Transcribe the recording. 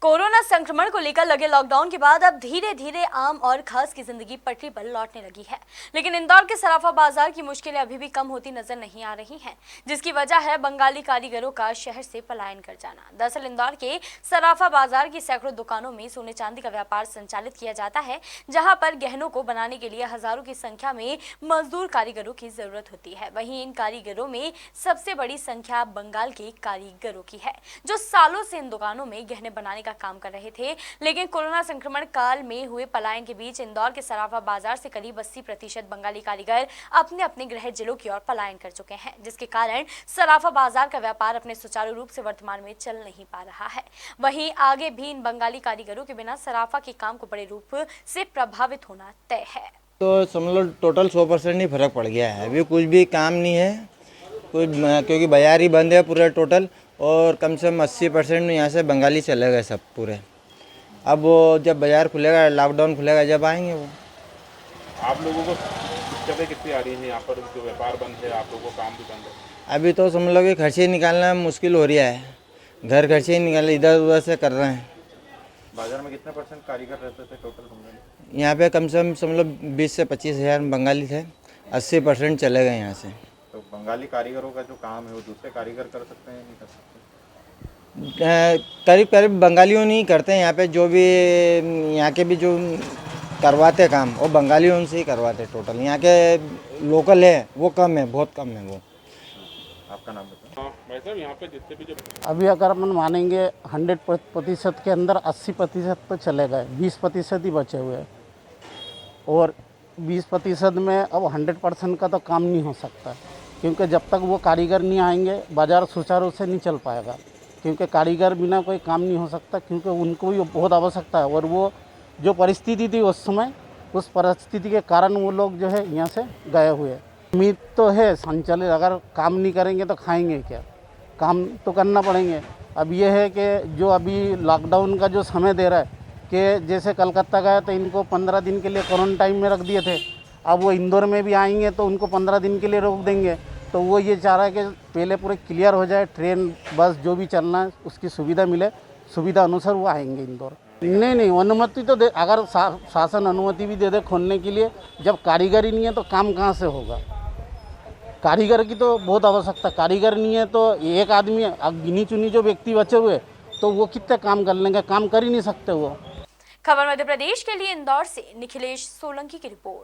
Corona संक्रमण को लेकर लगे लॉकडाउन के बाद अब धीरे धीरे आम और खास की जिंदगी पटरी पर लौटने लगी है। लेकिन इंदौर के सराफा बाजार की मुश्किलें अभी भी कम होती नजर नहीं आ रही हैं, जिसकी वजह है बंगाली कारीगरों का शहर से पलायन कर जाना। दरअसल इंदौर के सराफा बाजार की सैकड़ों दुकानों में सोने चांदी का व्यापार संचालित किया जाता है, जहाँ पर गहनों को बनाने के लिए हजारों की संख्या में मजदूर कारीगरों की जरूरत होती है। वहीं इन कारीगरों में सबसे बड़ी संख्या बंगाल के कारीगरों की है, जो सालों से इन दुकानों में गहने बनाने काम कर रहे थे। लेकिन कोरोना संक्रमण काल में हुए पलायन के बीच इंदौर के सराफा बाजार से करीब 80% बंगाली कारीगर अपने अपने गृह जिलों की ओर पलायन कर चुके हैं, जिसके कारण सराफा बाजार का व्यापार अपने सुचारू रूप से वर्तमान में चल नहीं पा रहा है। वहीं आगे भी इन बंगाली कारीगरों के बिना सराफा के काम को बड़े रूप से प्रभावित होना तय है। तो समझ लो टोटल 100% ही फर्क पड़ गया है। अभी कुछ भी काम नहीं है, क्योंकि बाजार ही बंद है पूरा टोटल, और कम से कम 80% यहाँ से बंगाली चले गए सब पूरे। अब वो जब बाज़ार खुलेगा, लॉकडाउन खुलेगा, जब आएंगे वो। आप लोगों को दिक्कतें कितनी आ रही हैं यहाँ पर? जो व्यापार बंद है, आप लोगों का काम भी बंद है। अभी तो समझ लो कि खर्चे निकालना मुश्किल हो रहा है, घर खर्चे ही निकाल इधर उधर से कर रहे हैं। बाजार में कितने % कारीगर रहते थे टोटल बंगाली? यहाँ पे कम से कम समझ लो 20 से 25 हज़ार बंगाली थे, 80% चले गए यहाँ से। तो बंगाली कारीगरों का जो काम है वो दूसरे कारीगर कर सकते हैं, नहीं कर सकते? करीब करीब बंगालियों नहीं करते हैं यहाँ पे, जो भी यहाँ के भी जो करवाते काम वो बंगालियों उनसे ही करवाते। टोटल यहाँ के लोकल है वो कम है, बहुत कम है वो। आपका नाम बताओ। भाई साहब, यहाँ पे जितने भी जो अभी अगर अपन मानेंगे 100% के अंदर 80% तो चले गए, 20% ही बचे हुए हैं। और 20% में अब 100% का तो काम नहीं हो सकता, क्योंकि जब तक वो कारीगर नहीं आएंगे बाज़ार सुचारू से नहीं चल पाएगा। क्योंकि कारीगर बिना कोई काम नहीं हो सकता, क्योंकि उनको भी बहुत आवश्यकता है। और वो जो परिस्थिति थी उस समय, उस परिस्थिति के कारण वो लोग जो है यहाँ से गए हुए हैं। उम्मीद तो है संचालित, अगर काम नहीं करेंगे तो खाएंगे क्या? काम तो करना पड़ेंगे। अब ये है कि जो अभी लॉकडाउन का जो समय दे रहा है, कि जैसे कलकत्ता गया तो इनको 15 दिन के लिए क्वारंटाइन में रख दिए थे, अब वो इंदौर में भी आएंगे तो उनको 15 दिन के लिए रोक देंगे। तो वो ये चाह रहा है कि पहले पूरे क्लियर हो जाए, ट्रेन बस जो भी चलना है उसकी सुविधा मिले, सुविधा अनुसार वो आएंगे इंदौर। नहीं, अनुमति तो दे, अगर शासन अनुमति भी दे दे खोलने के लिए, जब कारीगर ही नहीं है तो काम कहाँ से होगा? कारीगर की तो बहुत आवश्यकता, कारीगर नहीं है तो एक आदमी, अब गिनी चुनी जो व्यक्ति बचे हुए तो वो कितने काम कर लेंगे? काम कर ही नहीं सकते वो। खबर मध्य प्रदेश के लिए इंदौर से निखिलेश सोलंकी की रिपोर्ट।